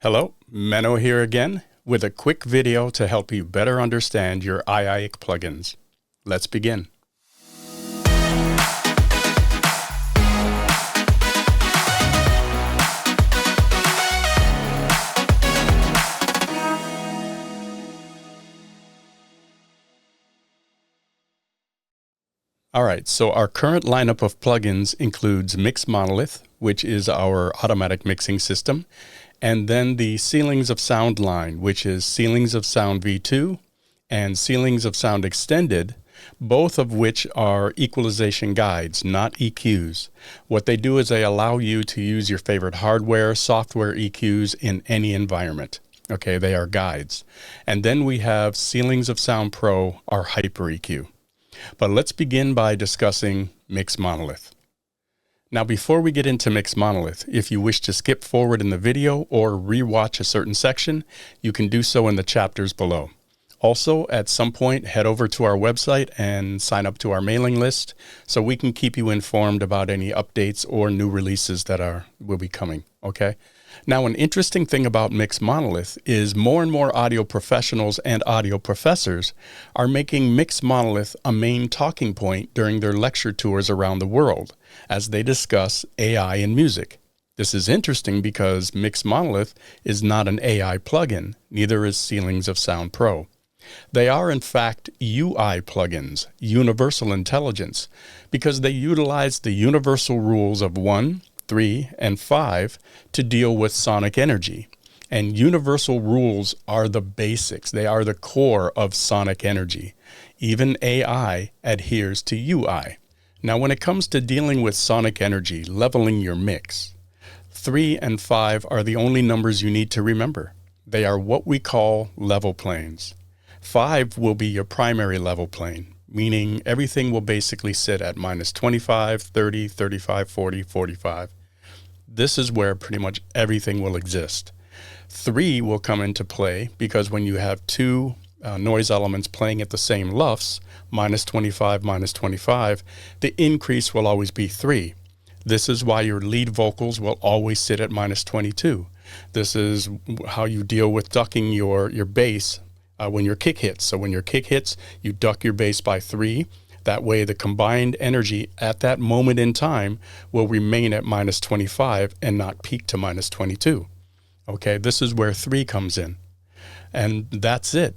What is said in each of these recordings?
Hello, Menno here again with a quick video to help you better understand your Ayaic plugins. Let's begin. Alright, so our current lineup of plugins includes Mix Monolith, which is our automatic mixing system, and then the Ceilings of Sound line, which is Ceilings of Sound V2 and Ceilings of Sound Extended, both of which are equalization guides, not EQs. What they do is they allow you to use your favorite hardware, software EQs in any environment. Okay, they are guides. And then we have Ceilings of Sound Pro, our Hyper EQ. But let's begin by discussing Mix Monolith. Now, before we get into Mix Monolith, if you wish to skip forward in the video or rewatch a certain section, you can do so in the chapters below. Also, at some point, head over to our website and sign up to our mailing list so we can keep you informed about any updates or new releases that will be coming, okay? Now, an interesting thing about Mix Monolith is more and more audio professionals and audio professors are making Mix Monolith a main talking point during their lecture tours around the world as they discuss AI in music. This is interesting because Mix Monolith is not an AI plugin, neither is Ceilings of Sound Pro. They are, in fact, UI plugins, universal intelligence, because they utilize the universal rules of 1, 3, and 5 to deal with sonic energy. And universal rules are the basics. They are the core of sonic energy. Even AI adheres to UI. Now, when it comes to dealing with sonic energy, leveling your mix, 3 and 5 are the only numbers you need to remember. They are what we call level planes. 5 will be your primary level plane, meaning everything will basically sit at minus 25, 30, 35, 40, 45. This is where pretty much everything will exist. 3 will come into play because when you have two noise elements playing at the same LUFS, minus 25, minus 25, the increase will always be 3. This is why your lead vocals will always sit at minus 22. This is how you deal with ducking your bass when your kick hits. So when your kick hits, you duck your bass by 3. That way the combined energy at that moment in time will remain at minus 25 and not peak to minus 22. Okay, this is where 3 comes in. And that's it.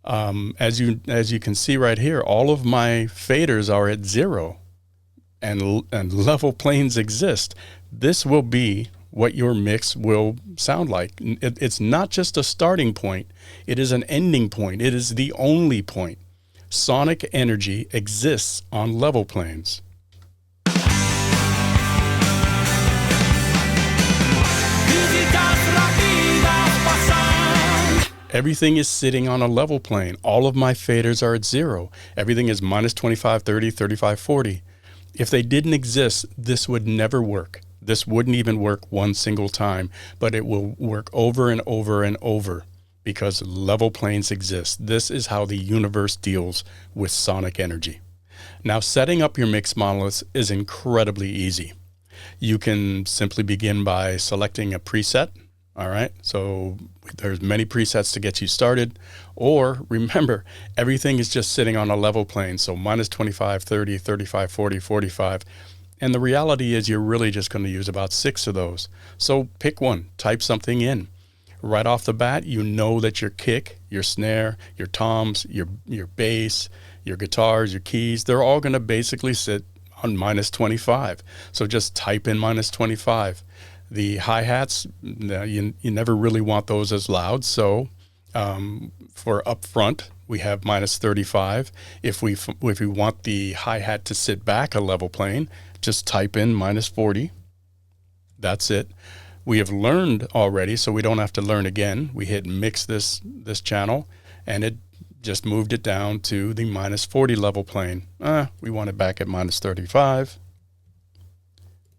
As you can see right here, all of my faders are at 0 and level planes exist. This will be what your mix will sound like. It's not just a starting point, it is an ending point. It is the only point. Sonic energy exists on level planes. Everything is sitting on a level plane. All of my faders are at 0. Everything is minus 25, 30, 35, 40. If they didn't exist, this would never work. This wouldn't even work one single time, but it will work over and over and over because level planes exist. This is how the universe deals with sonic energy. Now, setting up your Mix Monoliths is incredibly easy. You can simply begin by selecting a preset. All right, so there's many presets to get you started. Or remember, everything is just sitting on a level plane. So minus 25, 30, 35, 40, 45. And the reality is you're really just going to use about 6 of those. So pick one, type something in. Right off the bat, you know that your kick, your snare, your toms, your bass, your guitars, your keys, they're all going to basically sit on minus 25. So just type in minus 25. The hi-hats, you never really want those as loud. So for up front, we have minus 35. If we want the hi-hat to sit back a level plane, just type in minus 40. That's it. We have learned already, so we don't have to learn again. We hit mix this channel, and it just moved it down to the minus 40 level plane. We want it back at minus 35.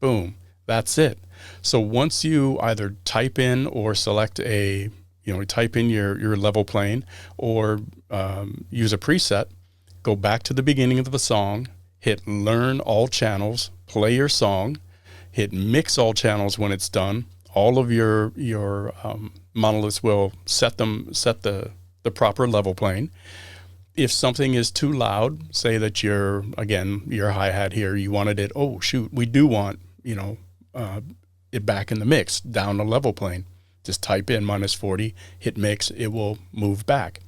Boom. That's it. So once you either type in or select type in your level plane or use a preset, go back to the beginning of the song, hit learn all channels, play your song, hit mix all channels when it's done. all of your monoliths will set the proper level plane. If something is too loud, say that your hi-hat here, you wanted it, oh shoot, we do want, it back in the mix, down the level plane. Just type in -40, hit mix, it will move back.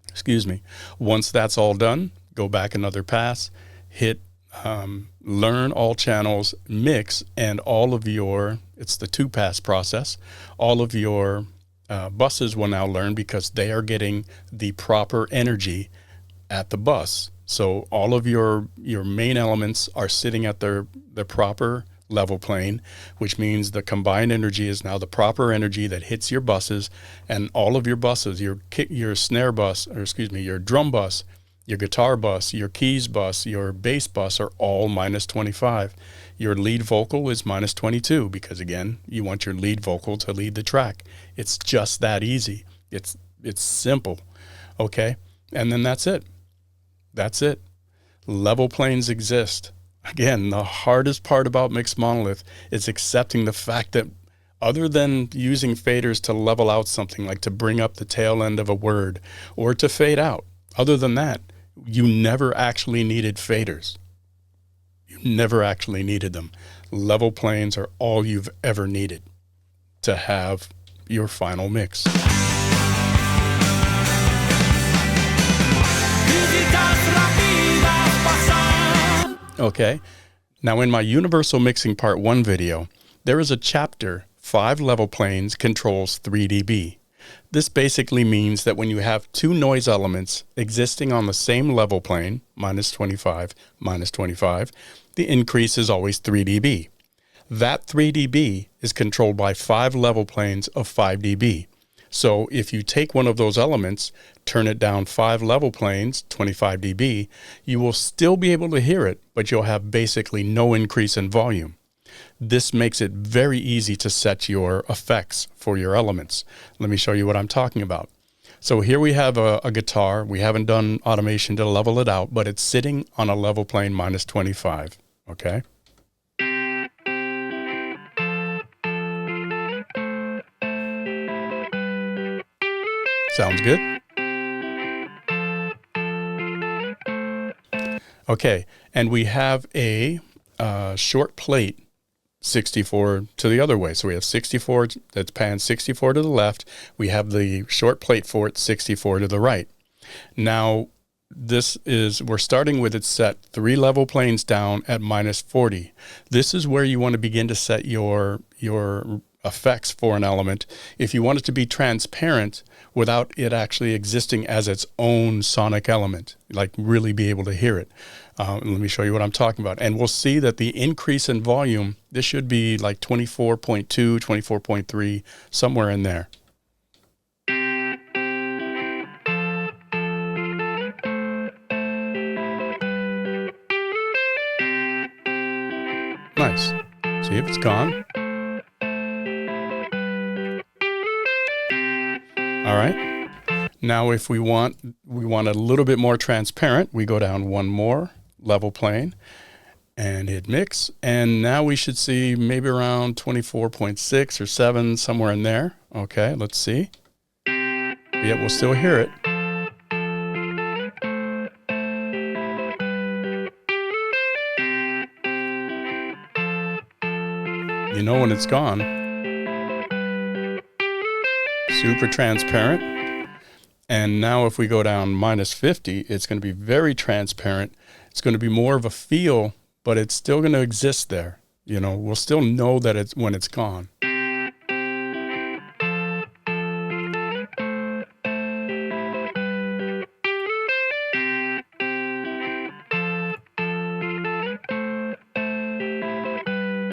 Excuse me. Once that's all done, go back another pass, hit learn all channels, mix, and all of your, it's the 2-pass process, all of your buses will now learn because they are getting the proper energy at the bus. So all of your main elements are sitting at their proper level plane, which means the combined energy is now the proper energy that hits your buses, and all of your buses, your snare bus, or excuse me, your drum bus, your guitar bus, your keys bus, your bass bus are all -25. Your lead vocal is -22 because, again, you want your lead vocal to lead the track. It's just that easy. It's simple, okay? And then that's it. That's it. Level planes exist. Again, the hardest part about mixed monolith is accepting the fact that other than using faders to level out something, like to bring up the tail end of a word or to fade out, other than that, you never actually needed faders. You never actually needed them. Level planes are all you've ever needed to have your final mix. Okay, now in my Universal Mixing Part 1 video, there is a chapter, 5 level planes controls 3 dB. This basically means that when you have two noise elements existing on the same level plane, -25, -25, the increase is always 3 dB. That 3 dB is controlled by 5 level planes of 5 dB. So if you take one of those elements, turn it down 5 level planes, 25 dB, you will still be able to hear it, but you'll have basically no increase in volume. This makes it very easy to set your effects for your elements. Let me show you what I'm talking about. So here we have a guitar. We haven't done automation to level it out, but it's sitting on a level plane -25, okay? Sounds good? Okay, and we have a short plate 64 to the other way. So we have 64 that's panned 64 to the left. We have the short plate for it 64 to the right. Now we're starting with it set 3 level planes down at -40. This is where you want to begin to set your effects for an element. If you want it to be transparent without it actually existing as its own sonic element, like really be able to hear it. Let me show you what I'm talking about. And we'll see that the increase in volume, this should be like 24.2, 24.3, somewhere in there. Nice. See if it's gone. All right. Now if we want a little bit more transparent, we go down one more level plane and hit mix. And now we should see maybe around 24.6 or 7, somewhere in there. Okay, let's see. Yeah, we'll still hear it. You know when it's gone. Super transparent. And now if we go down -50, it's going to be very transparent. It's going to be more of a feel, but it's still going to exist there. You know, we'll still know that it's when it's gone.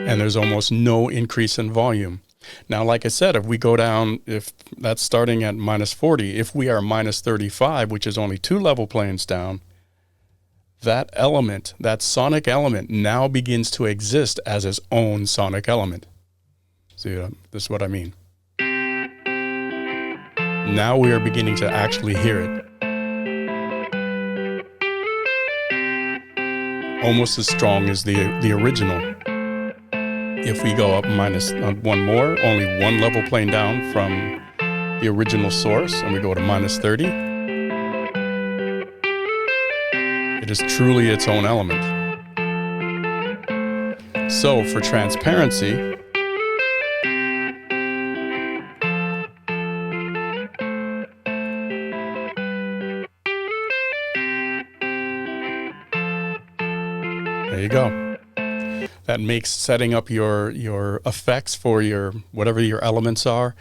And there's almost no increase in volume. Now, like I said, if we go down, if that's starting at -40, if we are -35, which is only 2 level planes down, that element, that sonic element now begins to exist as its own sonic element. See, this is what I mean. Now we are beginning to actually hear it. Almost as strong as the original. If we go up minus one more, only one level playing down from the original source, and we go to minus 30, it is truly its own element. So for transparency, there you go. That makes setting up your effects for whatever your elements are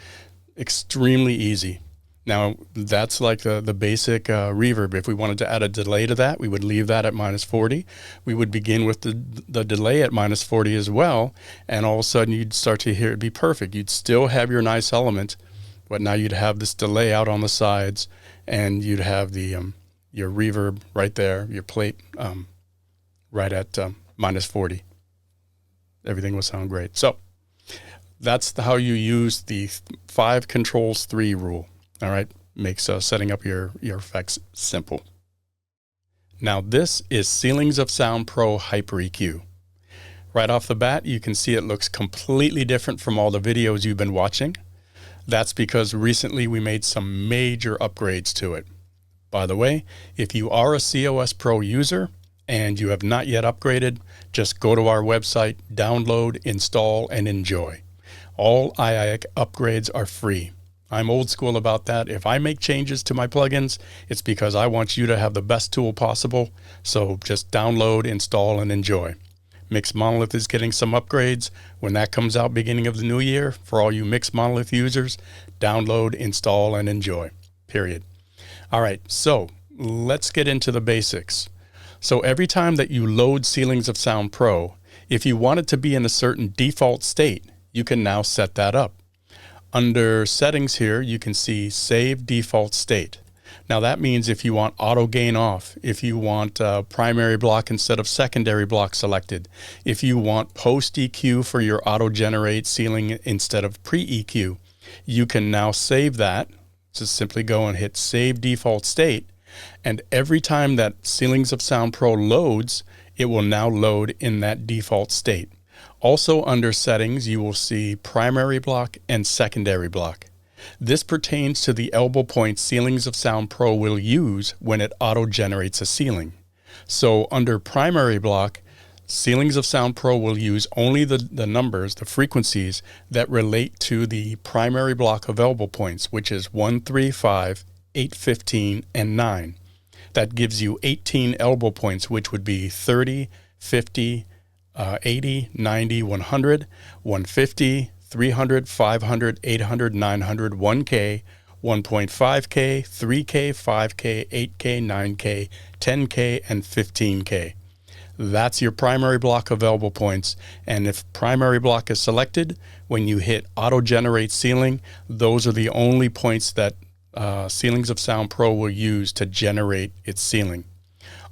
extremely easy. Now that's like the basic reverb. If we wanted to add a delay to that, we would leave that at minus 40. We would begin with the delay at minus 40 as well, and all of a sudden you'd start to hear it be perfect. You'd still have your nice element, but now you'd have this delay out on the sides, and you'd have the your reverb right there, your plate right at minus 40. Everything will sound great. So that's how you use the 5 controls 3 rule. All right, makes setting up your effects simple. Now this is Ceilings of Sound Pro Hyper EQ. Right off the bat, you can see it looks completely different from all the videos you've been watching. That's because recently we made some major upgrades to it. By the way, if you are a COS Pro user and you have not yet upgraded, just go to our website, download, install, and enjoy. All Ayaic upgrades are free. I'm old school about that. If I make changes to my plugins, it's because I want you to have the best tool possible. So just download, install, and enjoy. Mix Monolith is getting some upgrades. When that comes out beginning of the new year, for all you Mix Monolith users, download, install, and enjoy. Period. All right, so let's get into the basics. So every time that you load Ceilings of Sound Pro, if you want it to be in a certain default state, you can now set that up. Under settings here, you can see save default state. Now that means if you want Autogain off, if you want primary block instead of secondary block selected, if you want post EQ for your auto generate ceiling instead of pre EQ, you can now save that. Just simply go and hit save default state. And every time that Ceilings of Sound Pro loads, it will now load in that default state. Also under settings, you will see primary block and secondary block. This pertains to the elbow point Ceilings of Sound Pro will use when it auto-generates a ceiling. So under primary block, Ceilings of Sound Pro will use only the numbers, the frequencies that relate to the primary block of elbow points, which is 1, 3, 5, 8, 15, and 9. That gives you 18 elbow points, which would be 30, 50, 80, 90, 100, 150, 300, 500, 800, 900, 1K, 1.5K, 3K, 5K, 8K, 9K, 10K, and 15K. That's your primary block of elbow points. And if primary block is selected, when you hit auto generate ceiling, those are the only points that Ceilings of Sound Pro will use to generate its ceiling.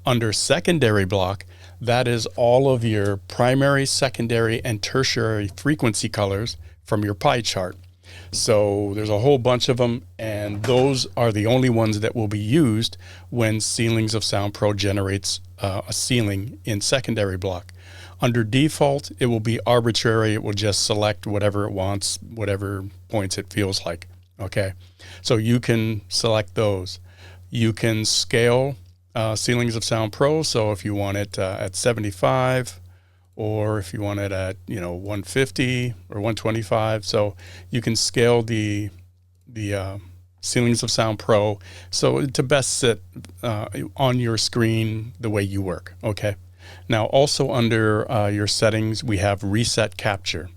Under secondary block, that is all of your primary, secondary, and tertiary frequency colors from your pie chart. So there's a whole bunch of them, and those are the only ones that will be used when Ceilings of Sound Pro generates a ceiling in secondary block. Under default, it will be arbitrary. It will just select whatever it wants, whatever points it feels like. Okay, so you can select those. You can scale Ceilings of Sound Pro. So if you want it at 75, or if you want it at 150 or 125, so you can scale the Ceilings of Sound Pro so to best sit on your screen the way you work. Okay. Now also under your settings, we have Reset Capture.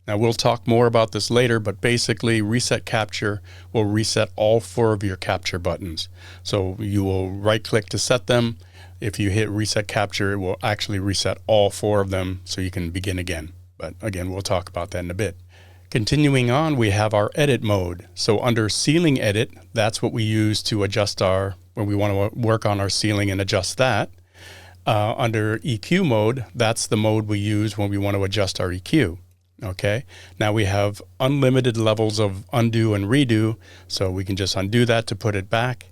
Now we'll talk more about this later, but basically Reset Capture will reset all 4 of your capture buttons. So you will right click to set them. If you hit Reset Capture, it will actually reset all 4 of them so you can begin again. But again, we'll talk about that in a bit. Continuing on, we have our edit mode. So under ceiling edit, that's what we use to adjust when we want to work on our ceiling and adjust that. Under EQ mode, that's the mode we use when we want to adjust our EQ. Okay, now we have unlimited levels of undo and redo, so we can just undo that to put it back.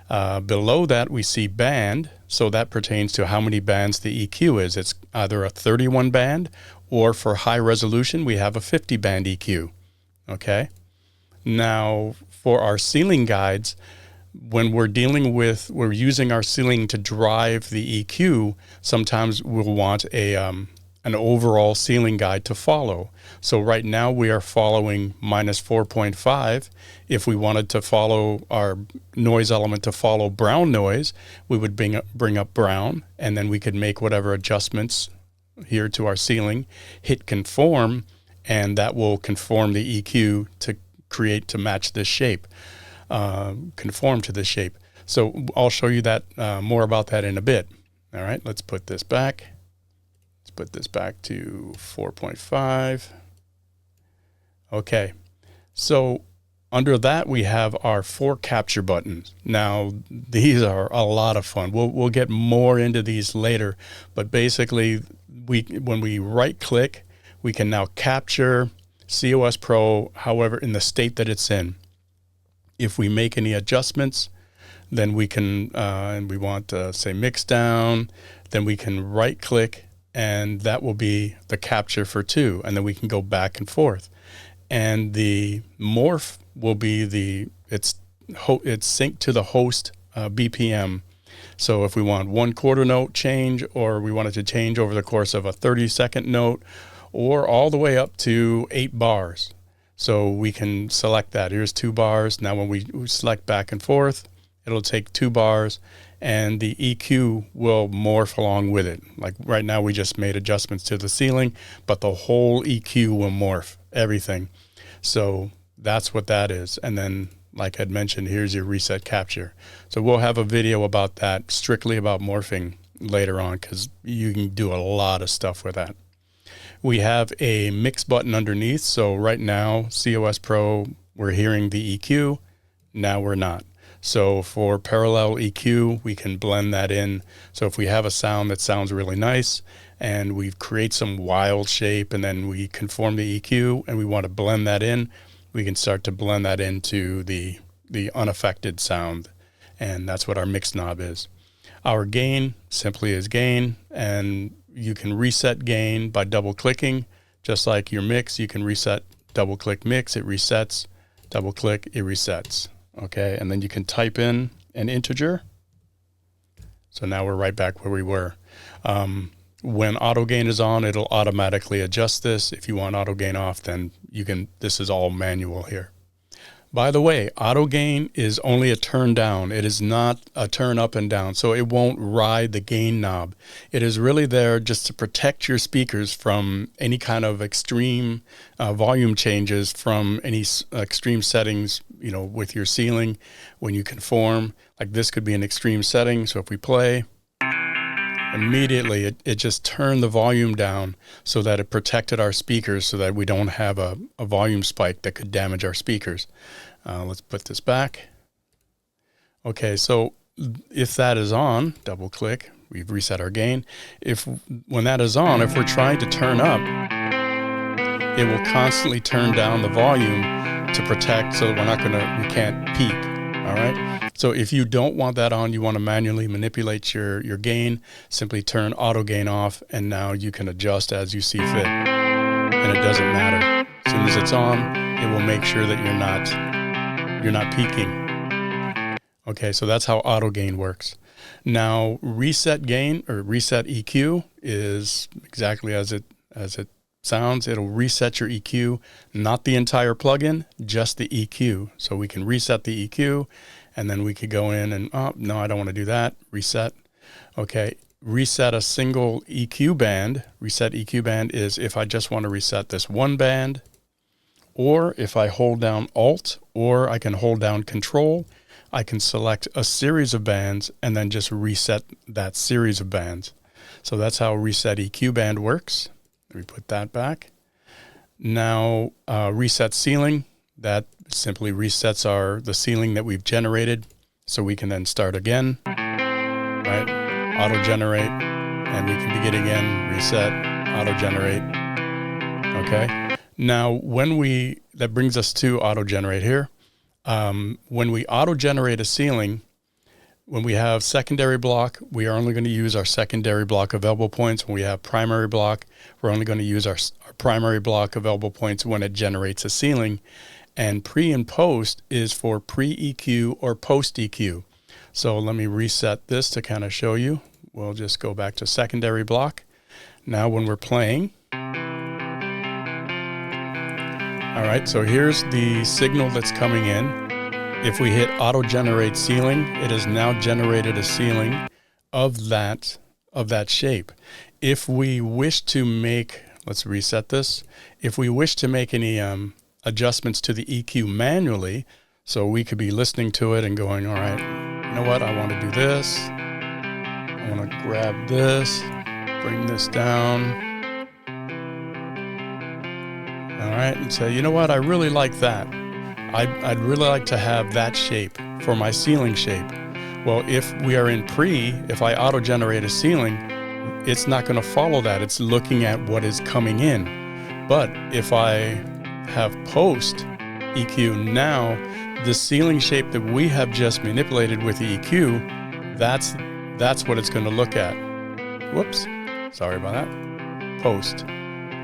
Below that we see band, so that pertains to how many bands the EQ is. It's either a 31 band Or for high resolution, we have a 50 band EQ. Okay. Now for our ceiling guides, when we're using our ceiling to drive the EQ, sometimes we'll want an overall ceiling guide to follow. So right now we are following -4.5. If we wanted to follow our noise element to follow brown noise, we would bring up brown, and then we could make whatever adjustments here to our ceiling, hit conform, and that will conform the EQ to match this shape, conform to this shape. So I'll show you that more about that in a bit. All right, let's put this back. Let's put this back to 4.5. Okay, so under that we have our 4 capture buttons. Now these are a lot of fun. We'll get more into these later, but basically when we right click, we can now capture COS Pro however in the state that it's in. If we make any adjustments, then we can, and we want to say mix down, then we can right click and that will be the capture for 2, and then we can go back and forth. And the morph will be it's synced to the host BPM. So if we want 1/4 note change, or we want it to change over the course of a 30-second note, or all the way up to 8 bars. So we can select that. Here's 2 bars. Now when we select back and forth, it'll take 2 bars, and the EQ will morph along with it. Like right now we just made adjustments to the ceiling, but the whole EQ will morph everything. So that's what that is. And then, like I'd mentioned, here's your reset capture. So we'll have a video about that, strictly about morphing, later on, because you can do a lot of stuff with that. We have a mix button underneath. So right now, COS Pro, we're hearing the EQ. Now we're not. So for parallel EQ, we can blend that in. So if we have a sound that sounds really nice and we create some wild shape and then we conform the EQ and we want to blend that in, we can start to blend that into the unaffected sound. And that's what our mix knob is. Our gain simply is gain, and you can reset gain by double clicking. Just like your mix, you can reset, double click mix, it resets, double click, it resets. Okay, and then you can type in an integer. So now we're right back where we were. When Autogain is on, it'll automatically adjust this. If you want Autogain off, then you can, this is all manual here. By the way, Autogain is only a turn down. It is not a turn up and down, so it won't ride the gain knob. It is really there just to protect your speakers from any kind of extreme volume changes, from any extreme settings, you know, with your ceiling when you conform. Like this could be an extreme setting, so if we play, immediately it just turned the volume down so that it protected our speakers so that we don't have a volume spike that could damage our speakers. Let's put this back. Okay, so if that is on, double click, we've reset our gain. When that is on, if we're trying to turn up, it will constantly turn down the volume to protect so we can't peak. All right. So if you don't want that on, you want to manually manipulate your gain, simply turn auto gain off, and now you can adjust as you see fit. And it doesn't matter. As soon as it's on, it will make sure that you're not peaking. Okay, so that's how auto gain works. Now reset gain or reset EQ is exactly as it sounds. It'll reset your EQ, not the entire plugin, just the EQ. So we can reset the EQ, and then we could go in and, oh, no, I don't want to do that. Reset. Okay. Reset a single EQ band. Reset EQ band is if I just want to reset this one band, or if I hold down Alt, or I can hold down Control, I can select a series of bands and then just reset that series of bands. So that's how reset EQ band works. Let me put that back. Now reset ceiling, that simply resets the ceiling that we've generated, so we can then start again, right? Auto generate, and we can begin again, reset, auto generate. Okay. Now that brings us to auto generate here. When we auto generate a ceiling, When we have secondary block, we are only going to use our secondary block available points. When we have primary block, we're only going to use our primary block available points when it generates a ceiling. And pre and post is for pre-EQ or post-EQ. So let me reset this to kind of show you. We'll just go back to secondary block. Now when we're playing, all right, so here's the signal that's coming in. If we hit auto generate ceiling, it has now generated a ceiling of that shape. If we wish to make, let's reset this. If we wish to make any adjustments to the EQ manually, so we could be listening to it and going, all right, you know what, I want to do this. I want to grab this, bring this down. All right, and say, you know what, I really like that. I'd really like to have that shape for my ceiling shape. Well, if we are in pre, if I auto-generate a ceiling, it's not going to follow that. It's looking at what is coming in. But if I have post EQ now, the ceiling shape that we have just manipulated with the EQ, that's what it's going to look at. Whoops, sorry about that. Post.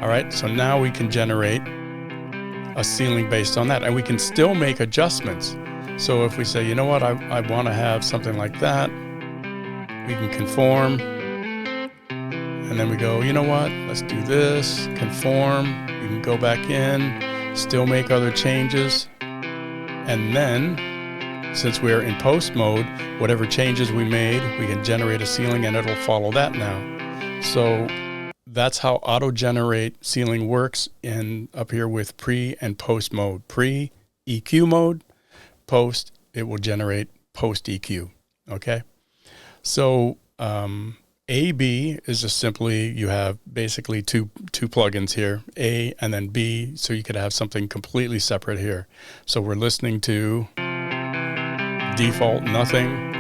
All right, so now we can generate a ceiling based on that, and we can still make adjustments. So if we say, you know what, I want to have something like that, we can conform, and then we go, you know what, let's do this, conform, we can go back in, still make other changes, and then since we're in post mode, whatever changes we made, we can generate a ceiling and it'll follow that now. So that's how auto-generate ceiling works in up here with pre and post mode. Pre, EQ mode, post, it will generate post EQ, okay? So A-B is just simply, you have basically two plugins here, A and then B, so you could have something completely separate here. So we're listening to default nothing.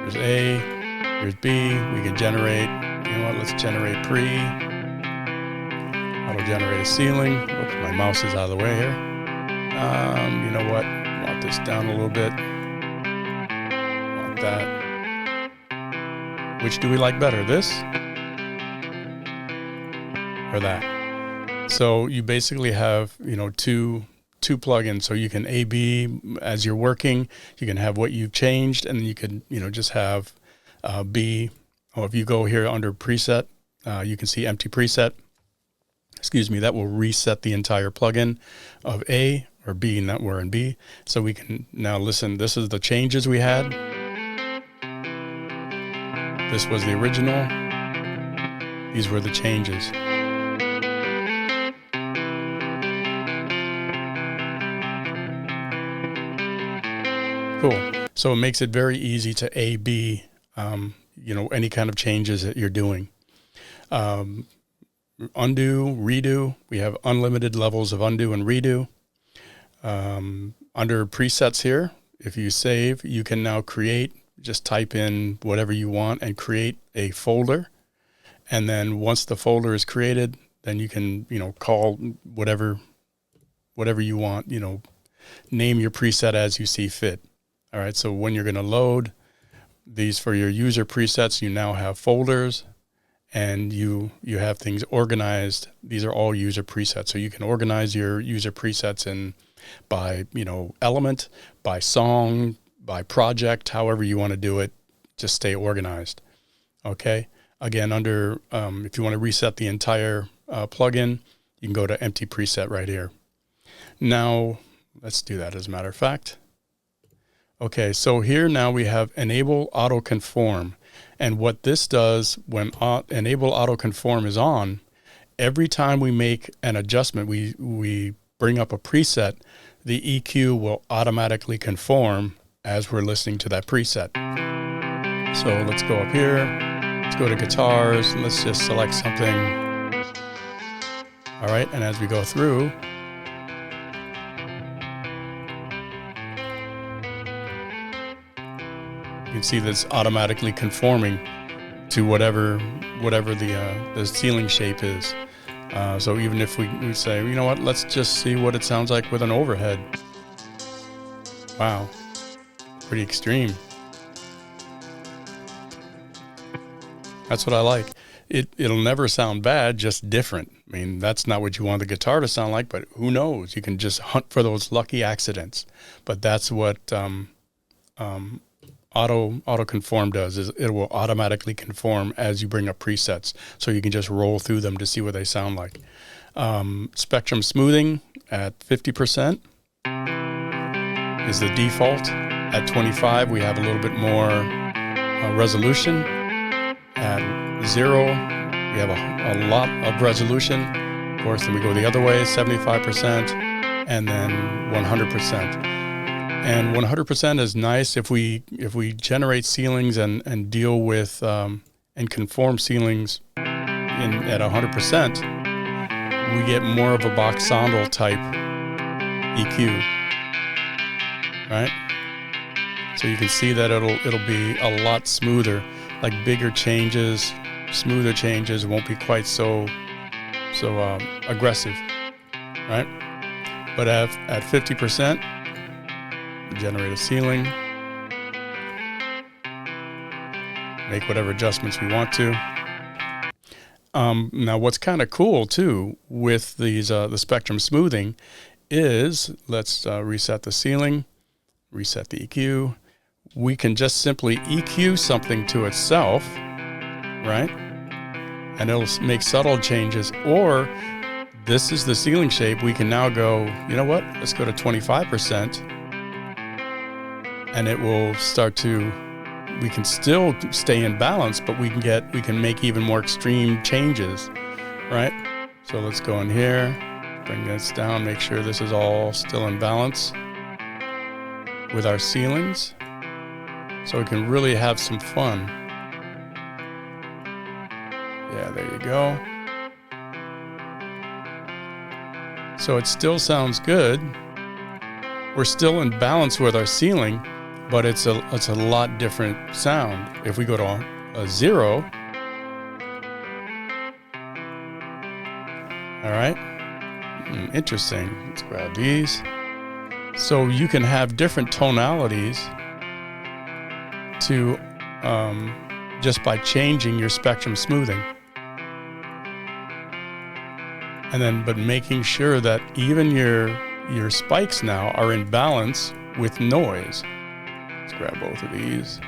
There's A, here's B, we can generate, you know what, let's generate pre, auto-generate a ceiling. Oops, my mouse is out of the way here. You know what, I want this down a little bit. I want that. Which do we like better, this or that? So you basically have, you know, two plugins. So you can A/B as you're working. You can have what you've changed, and you can, you know, just have B. Or if you go here under preset, you can see empty preset. Excuse me, that will reset the entire plugin of A or B. Not we're in B. So we can now listen. This is the changes we had. This was the original. These were the changes. Cool. So it makes it very easy to A/B, you know, any kind of changes that you're doing. Undo, redo. We have unlimited levels of undo and redo. Under presets here, if you save, you can now create. Just type in whatever you want and create a folder. And then once the folder is created, then you can, you know, call whatever you want, you know, name your preset as you see fit. All right. So when you're going to load these for your user presets, you now have folders and you have things organized. These are all user presets. So you can organize your user presets in by, you know, element, by song, by project, however you want to do it, just stay organized. Okay. Again, under, if you want to reset the entire plugin, you can go to empty preset right here. Now, let's do that as a matter of fact. Okay, so here now we have enable auto-conform. And what this does when enable auto-conform is on, every time we make an adjustment, we bring up a preset, the EQ will automatically conform as we're listening to that preset. So let's go up here, let's go to guitars, and let's just select something. All right, and as we go through, you can see that's automatically conforming to whatever the ceiling shape is. So even if we say, you know what, let's just see what it sounds like with an overhead. Wow, pretty extreme. That's what I like. It'll never sound bad, just different. I mean, that's not what you want the guitar to sound like, but who knows? You can just hunt for those lucky accidents. But that's what Auto-conform does, is it will automatically conform as you bring up presets. So you can just roll through them to see what they sound like. Spectrum smoothing at 50% is the default. At 25, we have a little bit more resolution. At 0, we have a lot of resolution. Of course, then we go the other way, 75%, and then 100%. And 100% is nice if we generate ceilings and deal with and conform ceilings at 100%. We get more of a boxondal type EQ, right? So you can see that it'll be a lot smoother, like bigger changes, smoother changes, won't be quite so aggressive, right? But at 50%, generate a ceiling, make whatever adjustments we want to. Now, what's kind of cool too with these the spectrum smoothing is, let's reset the ceiling, reset the EQ. We can just simply EQ something to itself, right? And it'll make subtle changes. Or this is the ceiling shape. We can now go, you know what? Let's go to 25%. And it will start to, we can still stay in balance, but we can make even more extreme changes, right? So let's go in here, bring this down, make sure this is all still in balance with our ceilings, so we can really have some fun. Yeah, there you go. So it still sounds good. We're still in balance with our ceiling, but it's a lot different sound. If we go to a 0, all right, interesting. Let's grab these. So you can have different tonalities to just by changing your spectrum smoothing, and then but making sure that even your spikes now are in balance with noise. Let's grab both of these.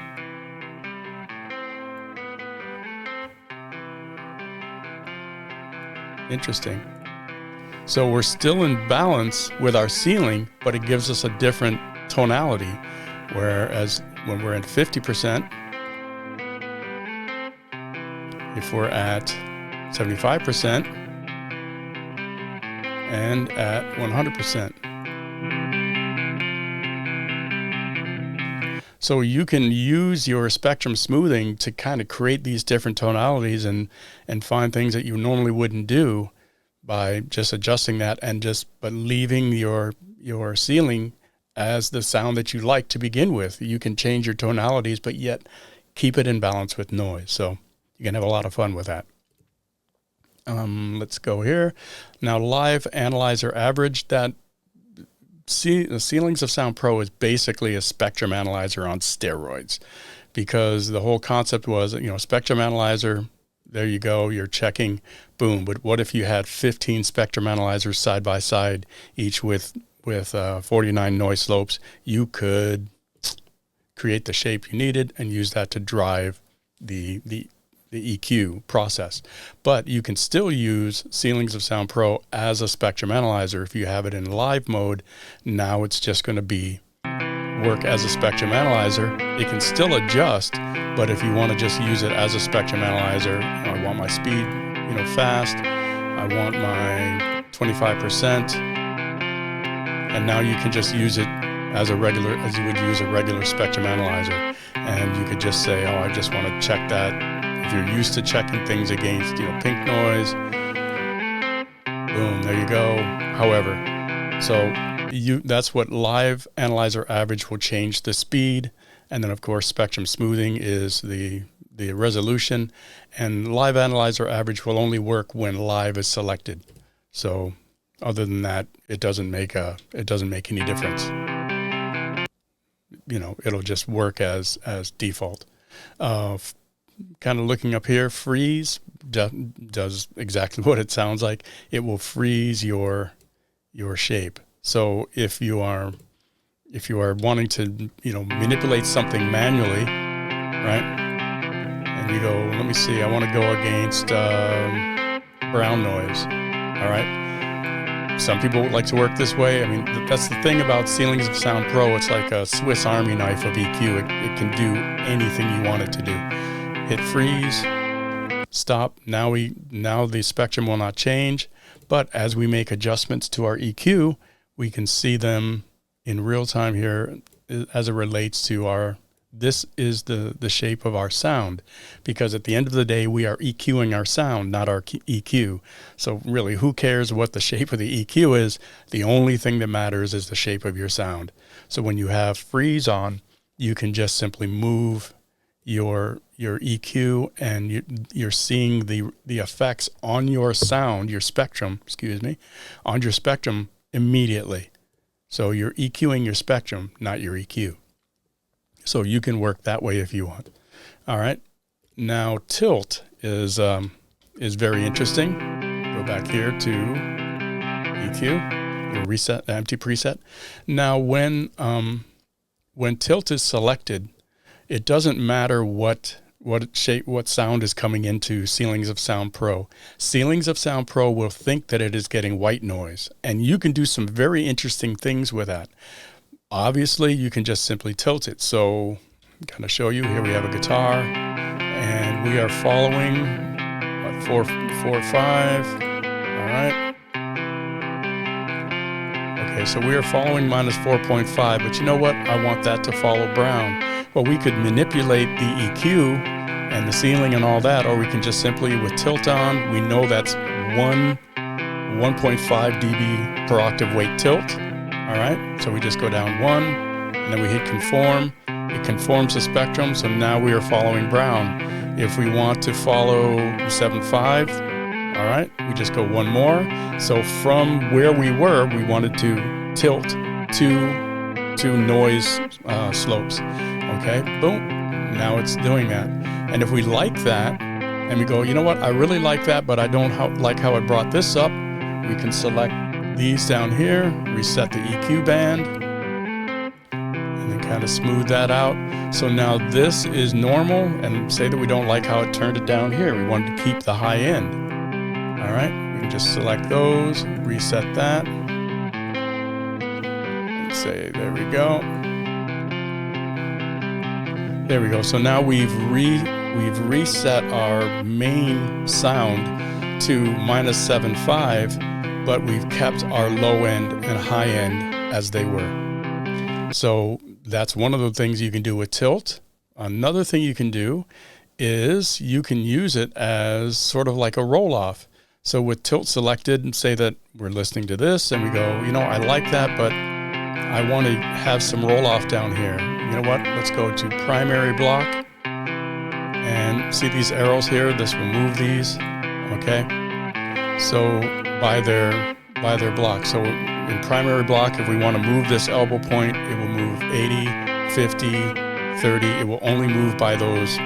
Interesting. So we're still in balance with our ceiling, but it gives us a different tonality. Whereas when we're at 50%, if we're at 75%, and at 100%. So you can use your spectrum smoothing to kind of create these different tonalities and find things that you normally wouldn't do by just adjusting that but leaving your ceiling as the sound that you like to begin with. You can change your tonalities, but yet keep it in balance with noise. So you can have a lot of fun with that. Let's go here. Now, Live Analyzer Average, the Ceilings of Sound Pro is basically a spectrum analyzer on steroids, because the whole concept was, spectrum analyzer, there you go, you're checking, boom. But what if you had 15 spectrum analyzers side by side, each with 49 noise slopes? You could create the shape you needed and use that to drive the EQ process. But you can still use Ceilings of Sound Pro as a spectrum analyzer. If you have it in live mode, now it's just going to work as a spectrum analyzer. It can still adjust, but if you want to just use it as a spectrum analyzer, I want my speed, fast, I want my 25%, and now you can just use it as you would use a regular spectrum analyzer. And you could just say, I just want to check that. If you're used to checking things against, pink noise, boom, there you go. However, so that's what Live Analyzer Average will change the speed. And then, of course, Spectrum Smoothing is the resolution. And Live Analyzer Average will only work when live is selected. So other than that, it doesn't make any difference. It'll just work as default. kind of looking up here, freeze does exactly what it sounds like. It will freeze your shape. So if you are wanting to, manipulate something manually, right? And you go, let me see, I want to go against brown noise. All right. Some people like to work this way. I mean, that's the thing about Ceilings of Sound Pro. It's like a Swiss Army knife of EQ. It can do anything you want it to do. Hit freeze, stop. Now the spectrum will not change. But as we make adjustments to our EQ, we can see them in real time here as it relates to this is the shape of our sound, because at the end of the day, we are EQing our sound, not our EQ. So really, who cares what the shape of the EQ is? The only thing that matters is the shape of your sound. So when you have freeze on, you can just simply move your EQ, and you're seeing the effects on your sound, your spectrum, on your spectrum immediately. So you're EQing your spectrum, not your EQ. So you can work that way if you want. All right. Now tilt is very interesting. Go back here to EQ, your reset, empty preset. Now when tilt is selected, it doesn't matter what shape, what sound is coming into Ceilings of Sound Pro. Ceilings of Sound Pro will think that it is getting white noise, and you can do some very interesting things with that. Obviously, you can just simply tilt it. So I'm going to show you. Here we have a guitar, and we are following 4, 5. All right. Okay, so we are following minus 4.5, but you know what? I want that to follow brown. Well, we could manipulate the EQ and the ceiling and all that, or we can just simply, with tilt on, we know that's 1.5 dB per octave weight tilt. All right, so we just go down 1, and then we hit conform. It conforms the spectrum, so now we are following brown. If we want to follow 7.5, all right, we just go 1 more. So from where we were, we wanted to tilt to noise slopes. Okay, boom, now it's doing that. And if we like that, and we go, you know what, I really like that, but I don't like how it brought this up, we can select these down here, reset the EQ band, and then kind of smooth that out. So now this is normal, and say that we don't like how it turned it down here. We wanted to keep the high end. All right, we can just select those, reset that, and say, there we go. There we go. So now we've reset our main sound to minus 7.5, but we've kept our low end and high end as they were. So that's one of the things you can do with tilt. Another thing you can do is you can use it as sort of like a roll-off. So with tilt selected, and say that we're listening to this and we go, you know, I like that, but I want to have some roll-off down here. You know what? Let's go to primary block, and see these arrows here? This will move these, okay? So by their block. So in primary block, if we want to move this elbow point, it will move 80, 50, 30. It will only move by those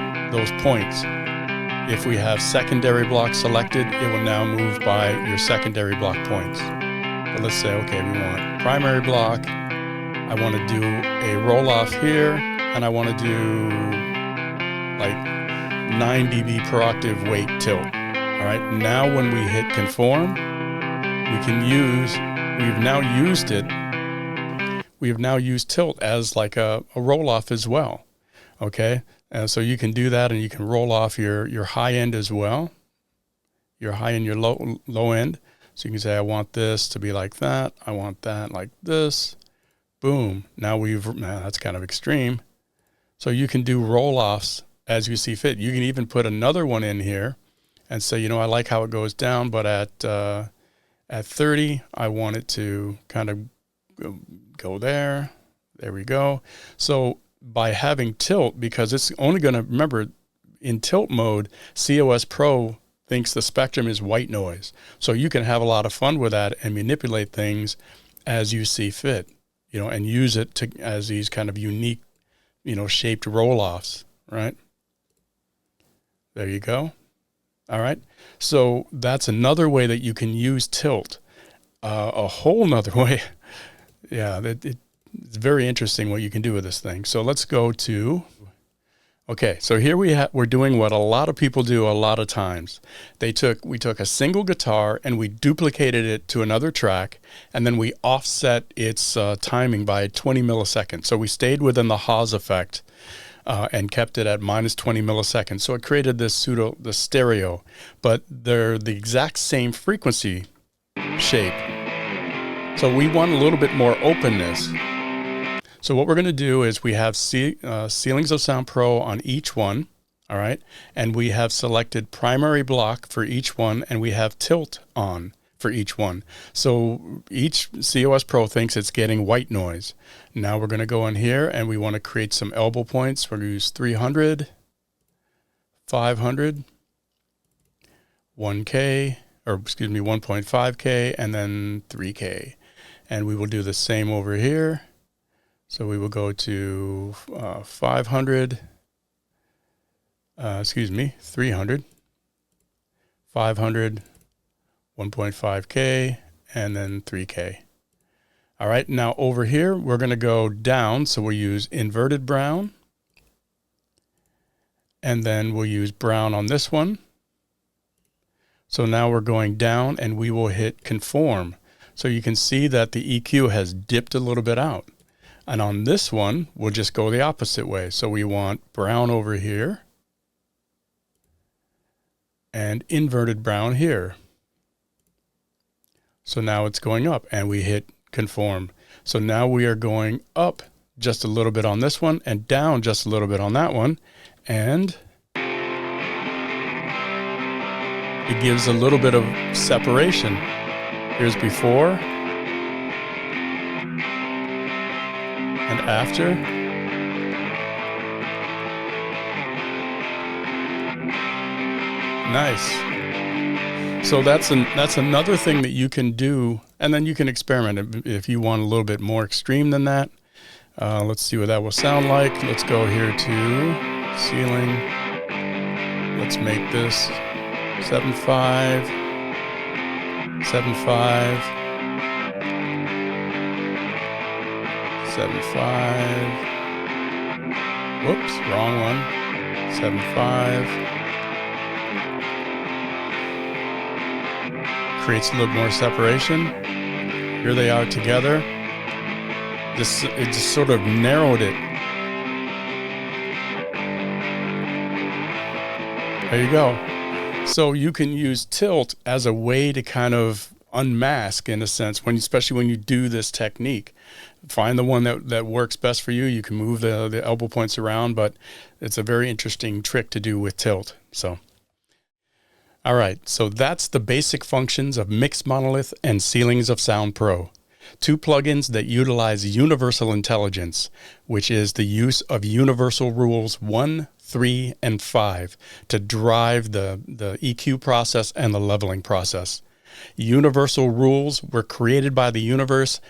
points. If we have secondary block selected, it will now move by your secondary block points. But let's say, okay, we want primary block. I want to do a roll off here, and I want to do like 9 dB per octave weight tilt. All right, now when we hit conform, we've now used tilt as like a roll off as well. Okay, and so you can do that, and you can roll off your high end as well, your high and your low end. So you can say, I want this to be like that. I want that like this. Boom. Now that's kind of extreme. So you can do roll offs as you see fit. You can even put another one in here and say, you know, I like how it goes down, but at 30, I want it to kind of go there. There we go. So by having tilt, because it's only going to, remember, in tilt mode, COS Pro thinks the spectrum is white noise. So you can have a lot of fun with that and manipulate things as you see fit, you know, and use it as these kind of unique, you know, shaped roll-offs, right? There you go. All right. So that's another way that you can use tilt. A whole nother way. Yeah, it's very interesting what you can do with this thing. So let's go to, okay, so here we're doing what a lot of people do a lot of times. We took a single guitar and we duplicated it to another track, and then we offset its timing by 20 milliseconds. So we stayed within the Haas effect and kept it at minus 20 milliseconds. So it created this the stereo, but they're the exact same frequency shape. So we want a little bit more openness. So what we're going to do is we have Ceilings of Sound Pro on each one, all right? And we have selected primary block for each one, and we have tilt on for each one. So each COS Pro thinks it's getting white noise. Now we're going to go in here and we want to create some elbow points. We're going to use 300, 500, 1K, or excuse me, 1.5K, and then 3K. And we will do the same over here. So we will go to 500, 300, 500, 1.5K, and then 3K. All right, now over here, we're going to go down. So we'll use inverted brown. And then we'll use brown on this one. So now we're going down and we will hit conform. So you can see that the EQ has dipped a little bit out. And on this one, we'll just go the opposite way. So we want brown over here and inverted brown here. So now it's going up and we hit conform. So now we are going up just a little bit on this one and down just a little bit on that one. And it gives a little bit of separation. Here's before and after. Nice. So that's another thing that you can do, and then you can experiment if you want a little bit more extreme than that. Let's see what that will sound like. Let's go here to ceiling. Let's make this 7.5, 7.5, 7.5. Whoops, wrong one. 7.5. Creates a little more separation. Here they are together. It just sort of narrowed it. There you go. So you can use tilt as a way to kind of unmask, in a sense, especially when you do this technique. Find the one that works best for you. You can move the elbow points around, but it's a very interesting trick to do with tilt. So. All right, so that's the basic functions of Mix Monolith and Ceilings of Sound Pro. Two plugins that utilize universal intelligence, which is the use of universal rules 1, 3, and 5 to drive the EQ process and the leveling process. Universal rules were created by the universe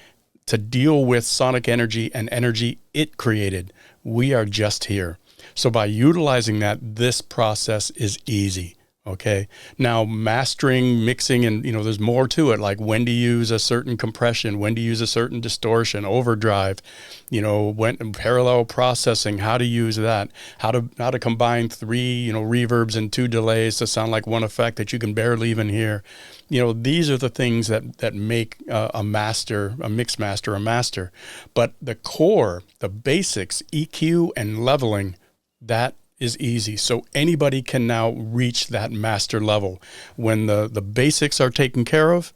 to deal with sonic energy and energy it created. We are just here. So by utilizing that, this process is easy. Okay. Now mastering, mixing, and there's more to it, like when to use a certain compression, when to use a certain distortion, overdrive, when parallel processing, how to use that, how to combine 3, reverbs and 2 delays to sound like one effect that you can barely even hear. These are the things that make a mix master a master. But the core, the basics, EQ and leveling, that is easy. So anybody can now reach that master level. When the basics are taken care of,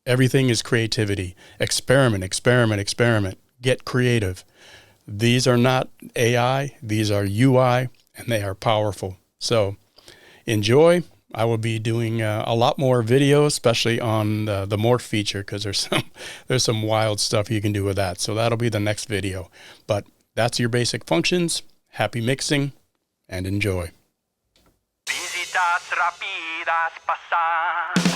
everything is creativity. Experiment, experiment, experiment. Get creative. These are not AI, these are UI, and they are powerful. So enjoy. I will be doing a lot more videos, especially on the Morph feature, because there's some wild stuff you can do with that. So that'll be the next video. But that's your basic functions. Happy mixing. And enjoy. Visitas rápidas pasan.